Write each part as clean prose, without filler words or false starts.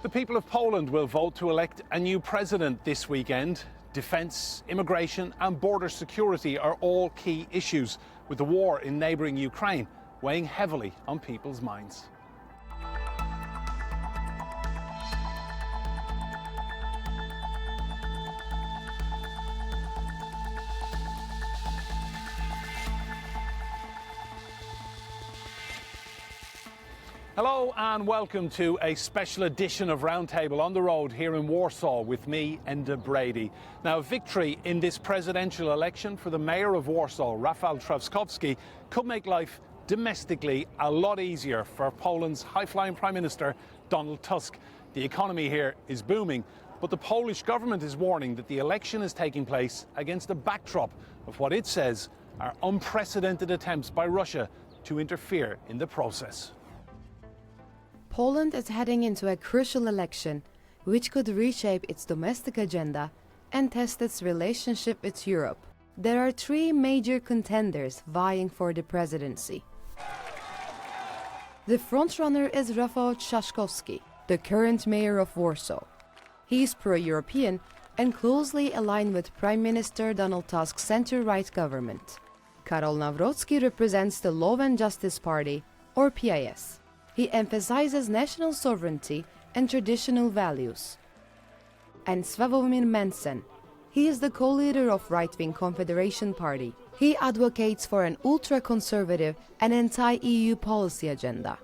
The people of Poland will vote to elect a new president this weekend. Defence, immigration and border security are all key issues, with the war in neighbouring Ukraine weighing heavily on people's minds. Hello and welcome to a special edition of Roundtable on the road here in Warsaw with me, Enda Brady. Now, victory in this presidential election for the mayor of Warsaw, Rafal Trzaskowski, could make life domestically a lot easier for Poland's high-flying Prime Minister, Donald Tusk. The economy here is booming, but the Polish government is warning that the election is taking place against a backdrop of what it says are unprecedented attempts by Russia to interfere in the process. Poland is heading into a crucial election, which could reshape its domestic agenda and test its relationship with Europe. There are three major contenders vying for the presidency. The frontrunner is Rafal Trzaskowski, the current mayor of Warsaw. He is pro-European and closely aligned with Prime Minister Donald Tusk's center-right government. Karol Nawrocki represents the Law and Justice Party, or PiS. He emphasizes national sovereignty and traditional values. And Sławomir Mencen. He is the co-leader of right-wing Confederation Party. He advocates for an ultra-conservative and anti-EU policy agenda.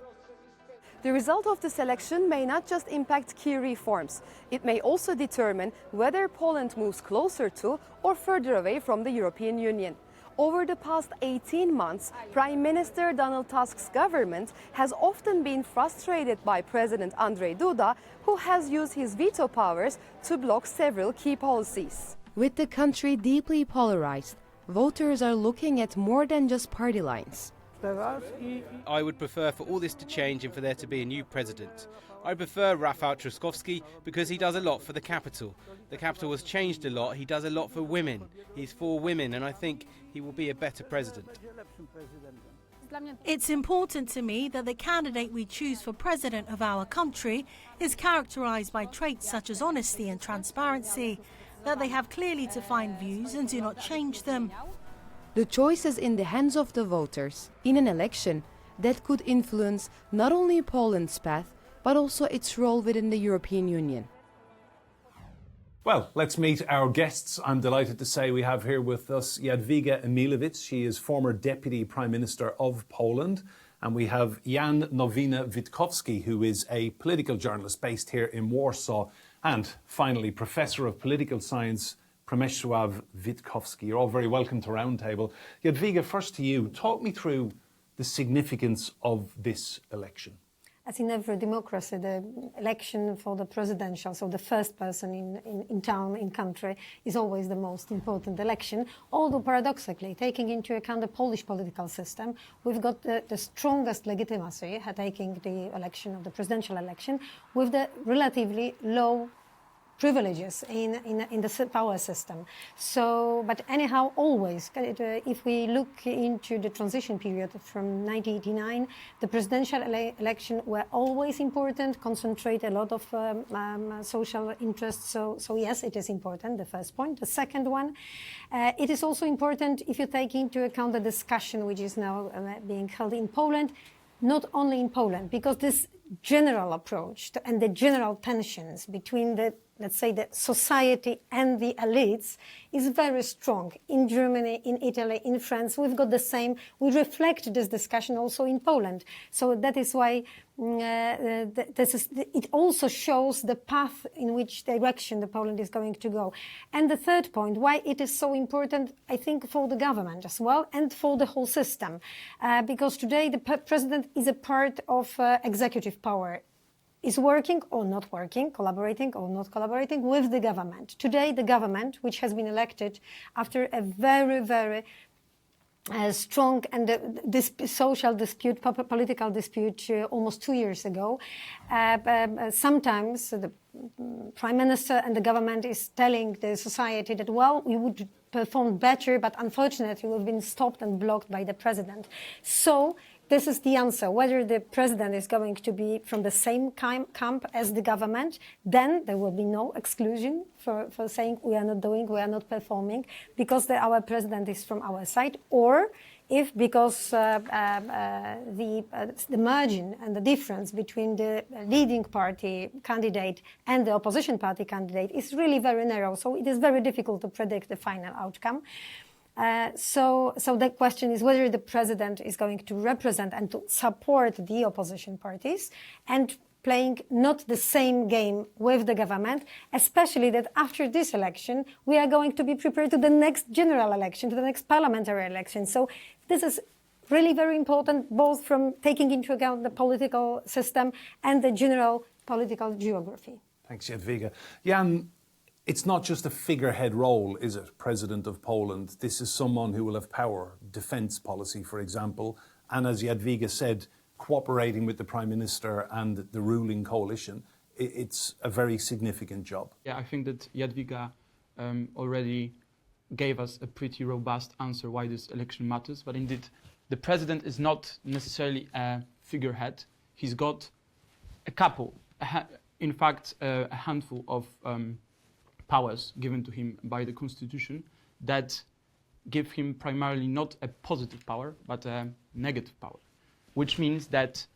The result of this election may not just impact key reforms. It may also determine whether Poland moves closer to or further away from the European Union. Over the past 18 months, Prime Minister Donald Tusk's government has often been frustrated by President Andrzej Duda, who has used his veto powers to block several key policies. With the country deeply polarized, voters are looking at more than just party lines. I would prefer for all this to change and for there to be a new president. I prefer Rafał Trzaskowski because he does a lot for the capital. The capital has changed a lot. He does a lot for women. He's for women, and I think he will be a better president. It's important to me that the candidate we choose for president of our country is characterized by traits such as honesty and transparency, that they have clearly defined views and do not change them. The choice is in the hands of the voters in an election that could influence not only Poland's path, but also its role within the European Union. Well, let's meet our guests. I'm delighted to say we have here with us Jadwiga Emilewicz. She is former Deputy Prime Minister of Poland. And we have Nowina-Witkowski, who is a political journalist based here in Warsaw. And finally, Professor of Political Science, Przemysław Witkowski. You're all very welcome to Roundtable. Jadwiga, first to you. Talk me through the significance of this election. As in every democracy, the election for the presidential, so the first person in town, in country, is always the most important election. Although paradoxically, taking into account the Polish political system, we've got the strongest legitimacy taking the election of the presidential election with the relatively low privileges in the power system. So, but anyhow, always, if we look into the transition period from 1989, the presidential election were always important, concentrate a lot of social interests. So yes, it is important, the first point. The second one, it is also important if you take into account the discussion which is now being held in Poland, not only in Poland, because this general approach and the general tensions between the, let's say, the society and the elites is very strong. In Germany, in Italy, in France, we've got the same. We reflect this discussion also in Poland. So that is why it also shows the path in which direction the Poland is going to go. And the third point, why it is so important, I think, for the government as well and for the whole system. Because today the president is a part of executive power. Is working or not working, collaborating or not collaborating with the government. Today, the government, which has been elected after a very, very strong and social dispute, political dispute almost 2 years ago, sometimes the Prime Minister and the government is telling the society that, well, we would perform better, but unfortunately we've been stopped and blocked by the President. So this is the answer. Whether the president is going to be from the same camp as the government, then there will be no exclusion for saying we are not doing, we are not performing, because our president is from our side, or if because the margin and the difference between the leading party candidate and the opposition party candidate is really very narrow, so it is very difficult to predict the final outcome. So the question is whether the president is going to represent and to support the opposition parties and playing not the same game with the government, especially that after this election, we are going to be prepared to the next general election, to the next parliamentary election. So this is really very important, both from taking into account the political system and the general political geography. Thanks, Jadwiga. Jan, it's not just a figurehead role, is it, President of Poland? This is someone who will have power, defence policy, for example, and as Jadwiga said, cooperating with the Prime Minister and the ruling coalition. It's a very significant job. Yeah, I think that Jadwiga already gave us a pretty robust answer why this election matters, but indeed the president is not necessarily a figurehead. He's got a couple, in fact a handful of powers given to him by the constitution that give him primarily not a positive power but a negative power, which means that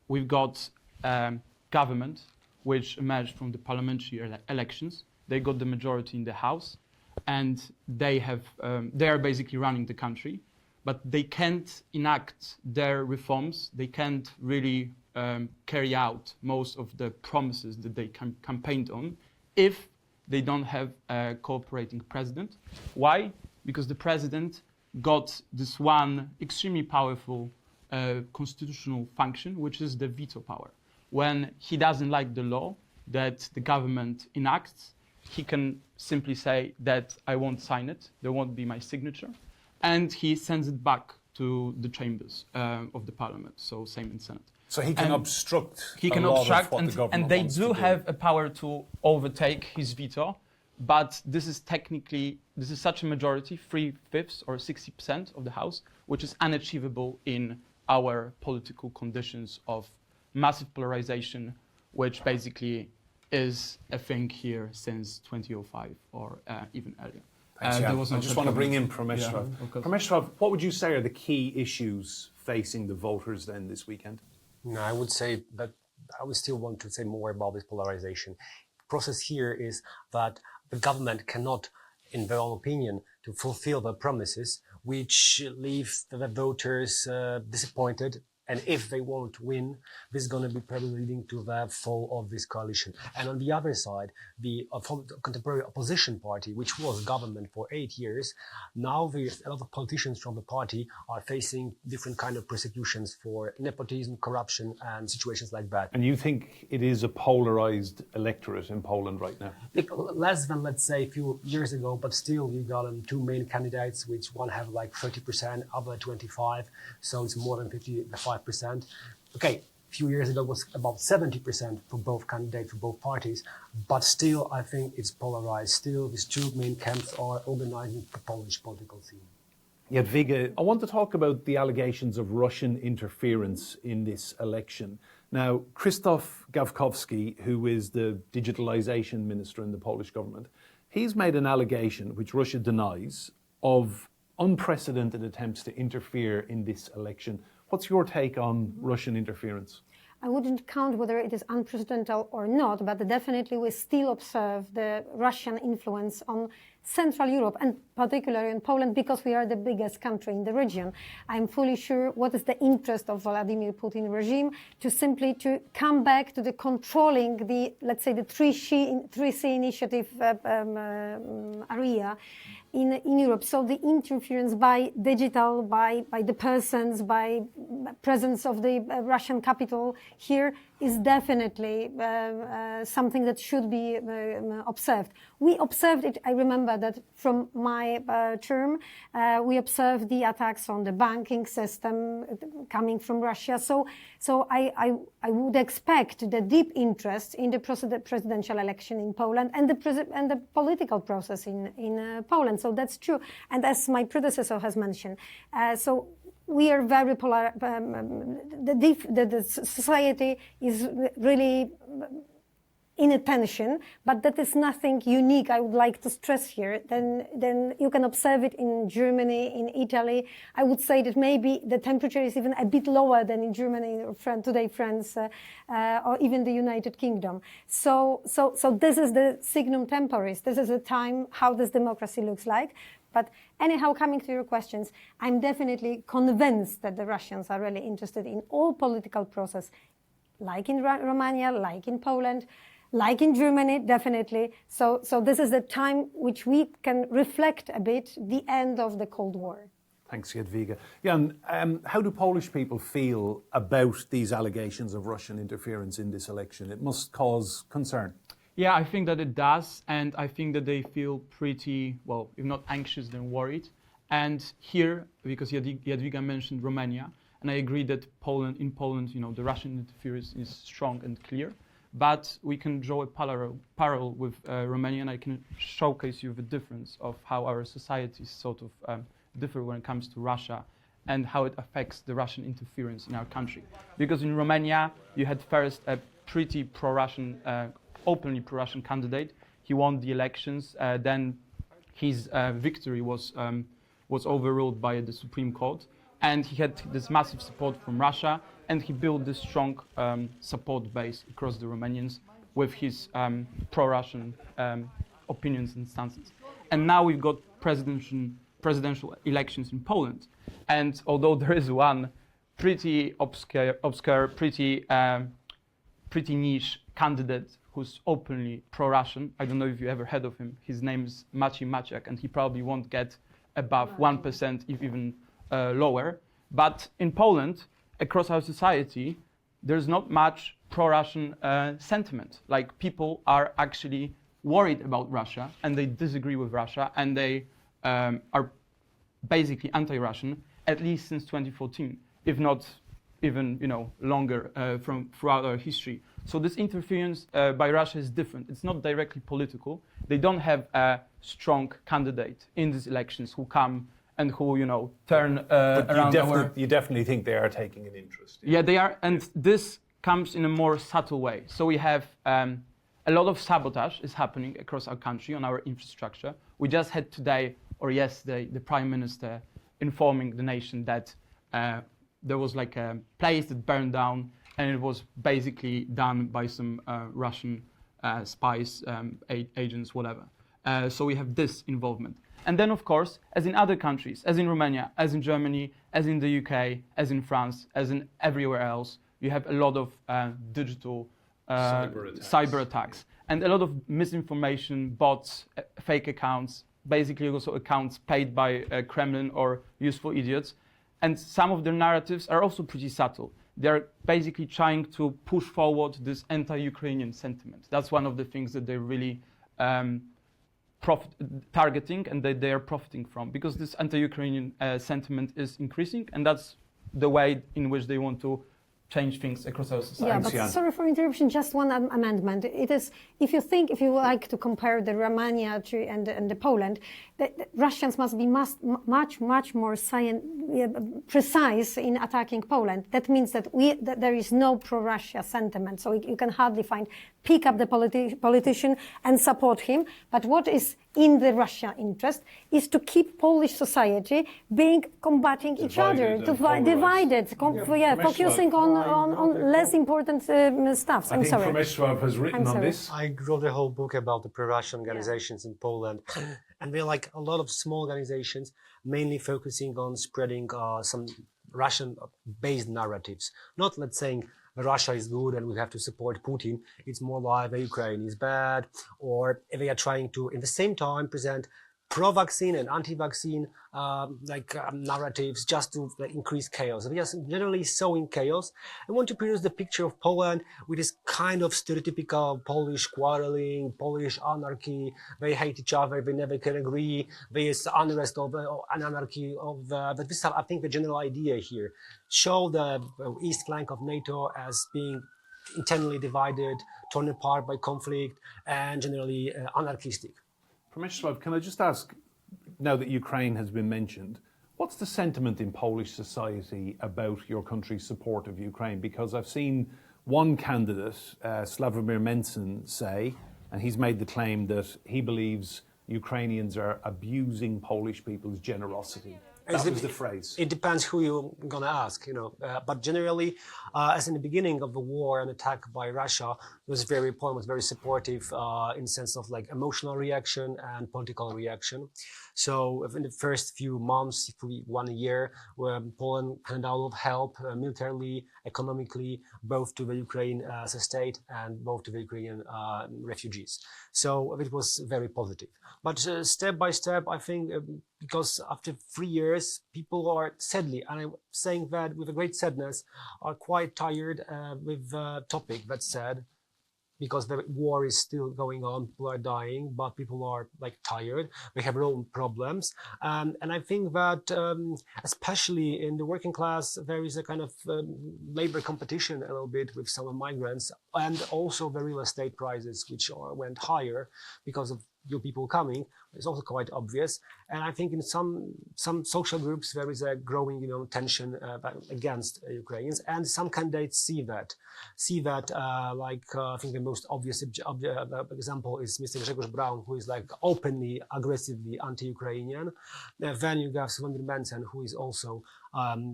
we've got a government which emerged from the parliamentary elections. They got the majority in the House and they are basically running the country, but they can't enact their reforms. They can't really carry out most of the promises that they campaigned on if they don't have a cooperating president. Why? Because the president got this one extremely powerful constitutional function, which is the veto power. When he doesn't like the law that the government enacts, he can simply say that I won't sign it, there won't be my signature, and he sends it back to the chambers of the parliament, so Sejm and Senate. So he can obstruct. He can obstruct, and they do have a power to overtake his veto, but this is such a majority, 3/5 or 60% of the House, which is unachievable in our political conditions of massive polarization, which basically is a thing here since 2005 or even earlier. Thanks, I just want to bring in Przemysław. Yeah, Przemysław, what would you say are the key issues facing the voters then this weekend? No, I would say that I would still want to say more about this polarization. The process here is that the government cannot, in their own opinion, to fulfill their promises, which leave the voters disappointed. And if they won't win, this is going to be probably leading to the fall of this coalition. And on the other side, the contemporary opposition party, which was government for 8 years, now a lot of politicians from the party are facing different kind of persecutions for nepotism, corruption, and situations like that. And you think it is a polarized electorate in Poland right now? Less than, let's say, a few years ago, but still you got two main candidates, which one have like 30%, other 25%, so it's more than 55%. Okay, a few years ago it was about 70% for both candidates, for both parties, but still I think it's polarized. Still, these two main camps are organizing the Polish political scene. Jadwiga, I want to talk about the allegations of Russian interference in this election. Now, Krzysztof Gawkowski, who is the digitalization minister in the Polish government, he's made an allegation, which Russia denies, of unprecedented attempts to interfere in this election. What's your take on Russian interference? I wouldn't count whether it is unprecedented or not, but definitely we still observe the Russian influence on Central Europe and particularly in Poland because we are the biggest country in the region. I'm fully sure what is the interest of Vladimir Putin regime to simply to come back to the controlling the, let's say, the 3C initiative area in Europe. So the interference by digital, by the persons, by presence of the Russian capital here is definitely something that should be observed. We observed it, I remember that from my term, we observed the attacks on the banking system coming from Russia. So I would expect the deep interest in the presidential election in Poland and the political process in Poland. So that's true. And as my predecessor has mentioned, so we are very polar. The society is really in a tension, but that is nothing unique. I would like to stress here. Then you can observe it in Germany, in Italy. I would say that maybe the temperature is even a bit lower than in Germany, today France, or even the United Kingdom. So this is the signum temporis. This is a time how this democracy looks like. But anyhow, coming to your questions, I'm definitely convinced that the Russians are really interested in all political process, like in Romania, like in Poland, like in Germany, definitely. So this is the time which we can reflect a bit the end of the Cold War. Thanks, Jadwiga. Jan, how do Polish people feel about these allegations of Russian interference in this election? It must cause concern. Yeah, I think that it does, and I think that they feel pretty, well, if not anxious, then worried. And here, because Jadwiga mentioned Romania, and I agree that in Poland, the Russian interference is strong and clear. But we can draw a parallel with Romania, and I can showcase you the difference of how our societies sort of differ when it comes to Russia and how it affects the Russian interference in our country. Because in Romania, you had first a pretty pro-Russian, openly pro-Russian candidate. He won the elections. Then his victory was overruled by the Supreme Court. And he had this massive support from Russia, and he built this strong support base across the Romanians with his pro-Russian opinions and stances. And now we've got presidential elections in Poland. And although there is one pretty obscure, pretty niche candidate who's openly pro-Russian, I don't know if you ever heard of him. His name is Maciej Maciak, and he probably won't get above 1%, if even lower. But in Poland, across our society, there's not much pro-Russian sentiment. Like, people are actually worried about Russia, and they disagree with Russia, and they are basically anti-Russian, at least since 2014, if not even longer throughout our history. So this interference by Russia is different. It's not directly political. They don't have a strong candidate in these elections who come and who, turn around You definitely think they are taking an interest. Yeah, they are, and this comes in a more subtle way. So we have a lot of sabotage is happening across our country on our infrastructure. We just had today or yesterday the Prime Minister informing the nation that there was like a place that burned down, and it was basically done by some Russian spies, agents, whatever. So we have this involvement. And then, of course, as in other countries, as in Romania, as in Germany, as in the UK, as in France, as in everywhere else, you have a lot of digital cyber attacks and a lot of misinformation, bots, fake accounts, basically also accounts paid by Kremlin or useful idiots. And some of their narratives are also pretty subtle. They're basically trying to push forward this anti-Ukrainian sentiment. That's one of the things that they're really targeting and that they are profiting from, because this anti-Ukrainian sentiment is increasing, and that's the way in which they want to change things across our society. Yeah, but sorry for interruption, just one amendment. It is, if you like to compare the Romania and the Poland, the Russians must be much more precise in attacking Poland. That means that there is no pro-Russia sentiment, so you can hardly pick up the politician and support him. But what is in the Russia interest is to keep Polish society combating each other, divided, focusing on less important stuff. I think Przemysław has written on this. I wrote a whole book about the pro-Russian organizations in Poland, and they're like a lot of small organizations, mainly focusing on spreading some Russian-based narratives. Not, let's say, Russia is good and we have to support Putin. It's more like Ukraine is bad, or they are trying to, in the same time, present pro-vaccine and anti-vaccine narratives just to increase chaos. They are generally sowing chaos. I want to produce the picture of Poland with this kind of stereotypical Polish quarreling, Polish anarchy. They hate each other, they never can agree. There is unrest of an anarchy of. But this is, I think, the general idea here. Show the east flank of NATO as being internally divided, torn apart by conflict, and generally anarchistic. Przemysław, can I just ask, now that Ukraine has been mentioned, What's the sentiment in Polish society about your country's support of Ukraine? Because I've seen one candidate, Sławomir Mencen, say, and he's made the claim that he believes Ukrainians are abusing Polish people's generosity. That was the phrase. It depends who you're going to ask, But generally, as in the beginning of the war and attack by Russia, Poland was very supportive in the sense of like emotional reaction and political reaction. So in the first few months, 1 year, Poland handed out a lot of help militarily, economically, both to the Ukraine as a state and both to the Ukrainian refugees. So it was very positive. But step by step, I think, because after 3 years, people are sadly, and I'm saying that with a great sadness, are quite tired with the topic that's sad, because the war is still going on, people are dying, but people are like tired, they have their own problems. And I think that especially in the working class, there is a kind of labor competition a little bit with some migrants, and also the real estate prices, which went higher because of new people coming. It's also quite obvious. And I think in some social groups, there is a growing, tension against Ukrainians. And some candidates see that. I think the most obvious example is Mr. Grzegorz Braun, who is like openly, aggressively anti-Ukrainian. Then you have Sławomir Mencen, who is also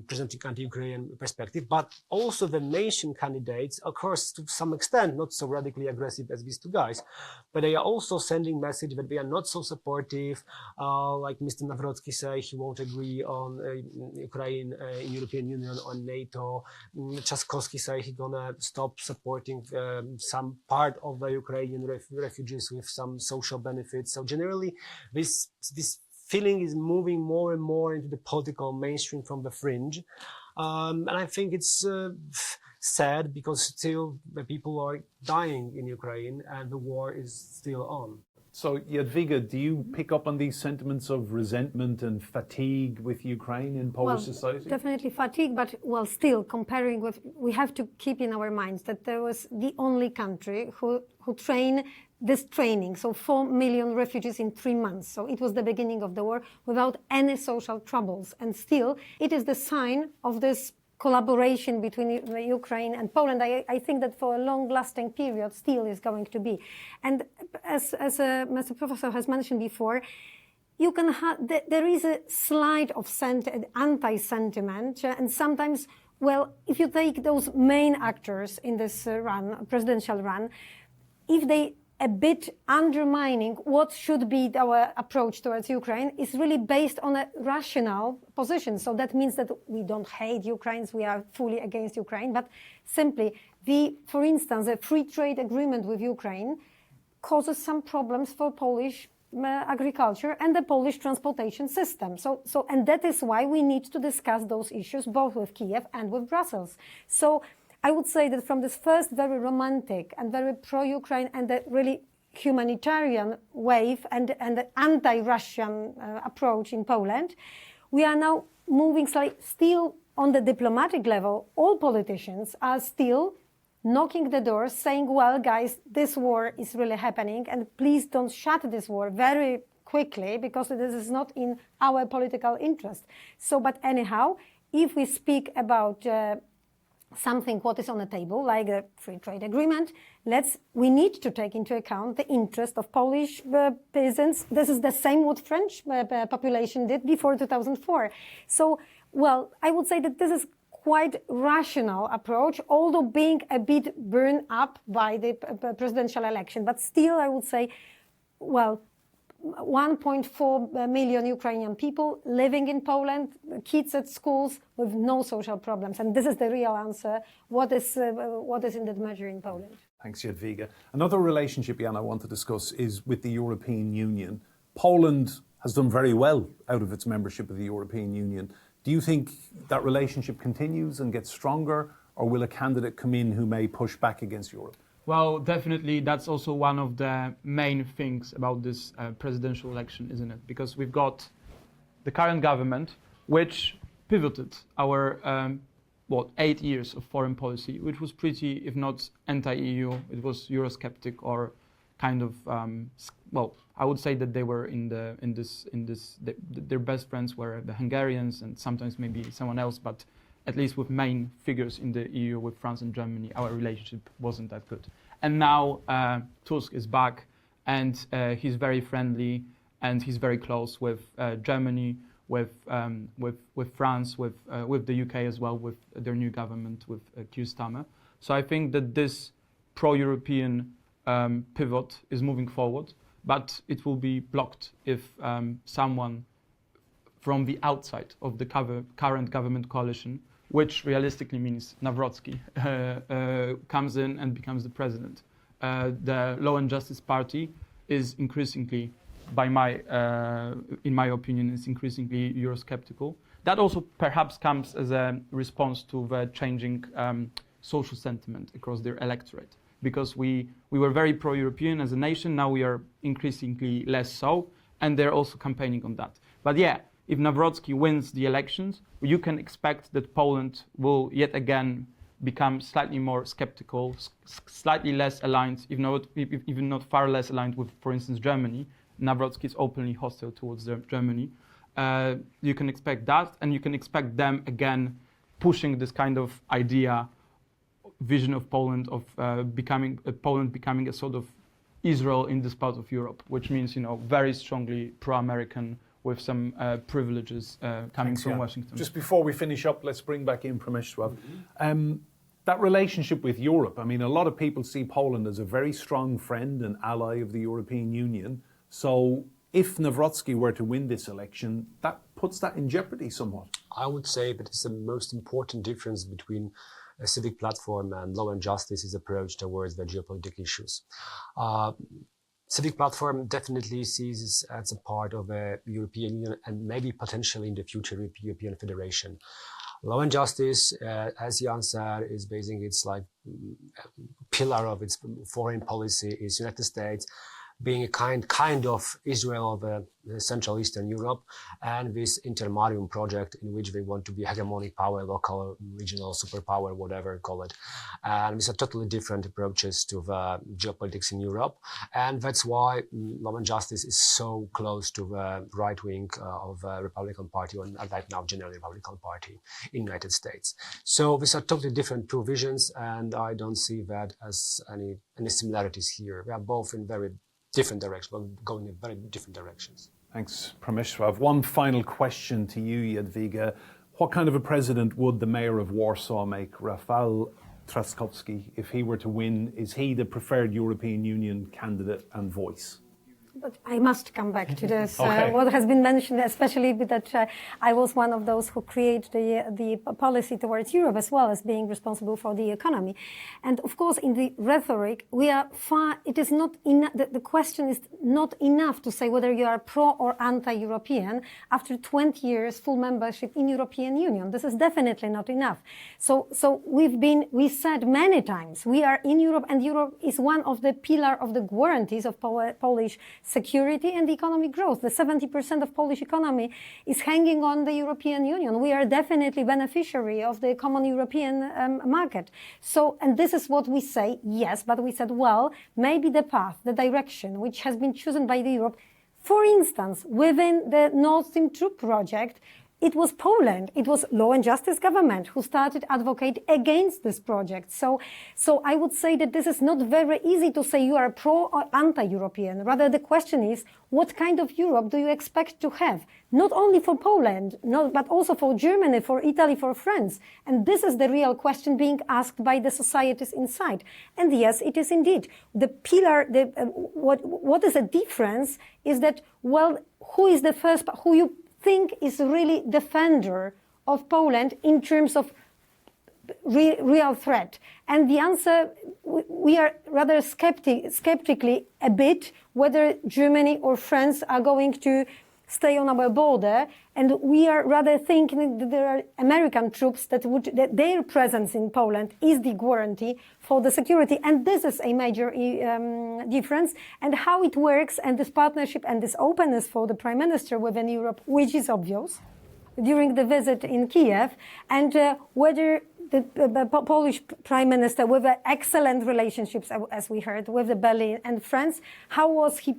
presenting anti-Ukrainian perspective, but also the mainstream candidates, of course, to some extent, not so radically aggressive as these two guys, but they are also sending message that they are not so supportive. Like Mr. Nawrocki say, he won't agree on Ukraine in European Union, on NATO. Trzaskowski say he's gonna stop supporting some part of the Ukrainian refugees with some social benefits. So generally, this feeling is moving more and more into the political mainstream from the fringe. And I think it's sad because still the people are dying in Ukraine and the war is still on. So, Jadwiga, do you pick up on these sentiments of resentment and fatigue with Ukraine in Polish society? Definitely fatigue, but still comparing with, we have to keep in our minds that there was the only country who train this training, so 4 million refugees in 3 months. So it was the beginning of the war without any social troubles. And still, it is the sign of this collaboration between Ukraine and Poland. I think that for a long-lasting period still is going to be. And as Mr. Professor has mentioned before, you can there is a slide of anti-sentiment, and sometimes, if you take those main actors in this presidential run, if they a bit undermining what should be our approach towards Ukraine is really based on a rational position. So that means that we don't hate Ukrainians, we are fully against Ukraine, but simply for instance, a free trade agreement with Ukraine causes some problems for Polish agriculture and the Polish transportation system. And that is why we need to discuss those issues both with Kiev and with Brussels. So I would say that from this first very romantic and very pro-Ukraine and the really humanitarian wave and the anti-Russian approach in Poland, we are now moving still on the diplomatic level. All politicians are still knocking the door saying, well, guys, this war is really happening and please don't shut this war very quickly because this is not in our political interest. But anyhow, if we speak about something what is on the table, like a free trade agreement, we need to take into account the interest of Polish peasants. This is the same what French population did before 2004. So, I would say that this is quite rational approach, although being a bit burned up by the presidential election. But still, I would say, 1.4 million Ukrainian people living in Poland, kids at schools with no social problems. And this is the real answer. What is in that measure in Poland? Thanks, Jadwiga. Another relationship, Jan, I want to discuss is with the European Union. Poland has done very well out of its membership of the European Union. Do you think that relationship continues and gets stronger, or will a candidate come in who may push back against Europe? Well, definitely that's also one of the main things about this presidential election, isn't it? Because we've got the current government, which pivoted our 8 years of foreign policy, which was pretty, if not anti-EU, it was Eurosceptic or kind of well, I would say that they were their best friends were the Hungarians and sometimes maybe someone else, but at least with main figures in the EU, with France and Germany, our relationship wasn't that good. And now Tusk is back, and he's very friendly, and he's very close with Germany, with France, with the UK as well, with their new government, with Keir Starmer. So I think that this pro-European pivot is moving forward, but it will be blocked if someone from the outside of the current government coalition, which realistically means Nawrocki, comes in and becomes the president. The Law and Justice Party is increasingly, in my opinion, is increasingly Eurosceptical. That also perhaps comes as a response to the changing social sentiment across their electorate, because we were very pro-European as a nation, now we are increasingly less so, and they're also campaigning on that. But yeah, if Nawrocki wins the elections, you can expect that Poland will yet again become slightly more skeptical, slightly less aligned, even not far less aligned with, for instance, Germany. Nawrocki is openly hostile towards Germany. You can expect that, and you can expect them again pushing this kind of vision of Poland, of Poland becoming a sort of Israel in this part of Europe, which means, very strongly pro-American, with some privileges coming from Washington. Just before we finish up, let's bring back in Przemysław. That relationship with Europe, I mean, a lot of people see Poland as a very strong friend and ally of the European Union. So if Nawrocki were to win this election, that puts that in jeopardy somewhat. I would say that it's the most important difference between a civic platform and Law and Justice's approach towards the geopolitical issues. Civic platform definitely sees it as a part of a European Union and maybe potentially in the future European Federation. Law and Justice, as Jan said, is basing its pillar of its foreign policy is United States, being a kind of Israel of Central Eastern Europe, and this intermarium project in which they want to be hegemonic power, local, regional superpower, whatever you call it. And these are totally different approaches to the geopolitics in Europe. And that's why Law and Justice is so close to the right wing of the Republican Party, or right now generally Republican Party in the United States. So these are totally different two visions, and I don't see that as any similarities here. We are both in very different directions, but going in very different directions. Thanks, Przemysław. One final question to you, Jadwiga. What kind of a president would the mayor of Warsaw make, Rafal Trzaskowski, if he were to win? Is he the preferred European Union candidate and voice? But I must come back to this, Okay. what has been mentioned, especially that I was one of those who created the policy towards Europe, as well as being responsible for the economy. And of course, in the rhetoric, we are far, it is not enough, the question is not enough to say whether you are pro or anti-European after 20 years full membership in European Union. This is definitely not enough. So we said many times, we are in Europe, and Europe is one of the pillar of the guarantees of Polish security and economic growth. The 70% of Polish economy is hanging on the European Union. We are definitely beneficiary of the common European market. So, and this is what we say, yes, but we said, well, maybe the path, the direction which has been chosen by the Europe, for instance, within the Nord Stream 2 project, it was Poland, it was Law and Justice government who started advocate against this project. So I would say that this is not very easy to say you are pro or anti-European. Rather, the question is, what kind of Europe do you expect to have? Not only for Poland, but also for Germany, for Italy, for France. And this is the real question being asked by the societies inside. And yes, it is indeed. The pillar, what is a difference is that, well, who is the first, who you think is really defender of Poland in terms of real threat? And the answer, we are rather skeptically a bit whether Germany or France are going to stay on our border, and we are rather thinking that there are American troops that their presence in Poland is the guarantee for the security, and this is a major difference. And how it works, and this partnership and this openness for the Prime Minister within Europe, which is obvious during the visit in Kiev, and whether Polish Prime Minister with excellent relationships, as we heard, with the Berlin and France. How was he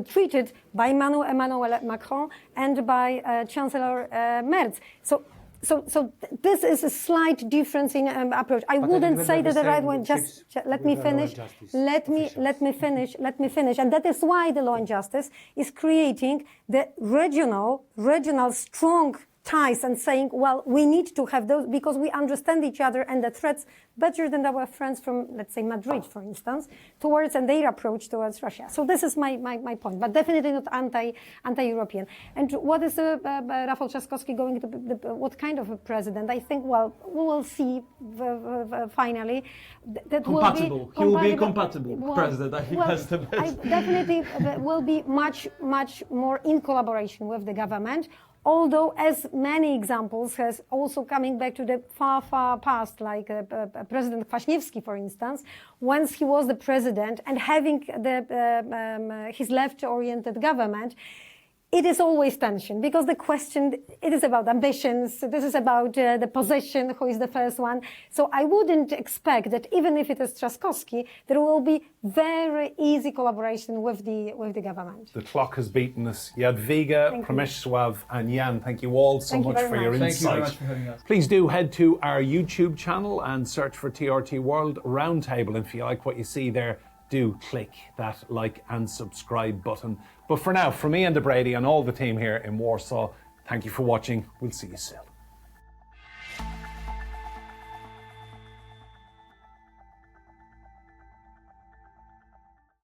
treated by Emmanuel Macron and by Chancellor Merz? So this is a slight difference in approach. I wouldn't say that the right one. Just let me finish. Let me finish. And that is why the Law and Justice is creating the regional strong ties and saying, well, we need to have those because we understand each other and the threats better than our friends from, let's say, Madrid, for instance, towards and their approach towards Russia. So this is my point, but definitely not anti-European. And what is Rafał Trzaskowski going to be, what kind of a president? I think, well, we will see finally. That compatible. He will be a compatible president. I think that's the best. Definitely will be much more in collaboration with the government. Although, as many examples has also coming back to the far past, like President Kwaśniewski, for instance, once he was the president and having his left-oriented government, it is always tension because the question, it is about ambitions, this is about the position, who is the first one. So I wouldn't expect that even if it is Trzaskowski, there will be very easy collaboration with the government. The clock has beaten us. Jadwiga, Przemysław and Jan, thank you all so much for your insight. Thank you very much for having us. Please do head to our YouTube channel and search for TRT World Roundtable. If you like what you see there, do click that like and subscribe button. But for now, from me, Enda Brady, and all the team here in Warsaw, thank you for watching. We'll see you soon.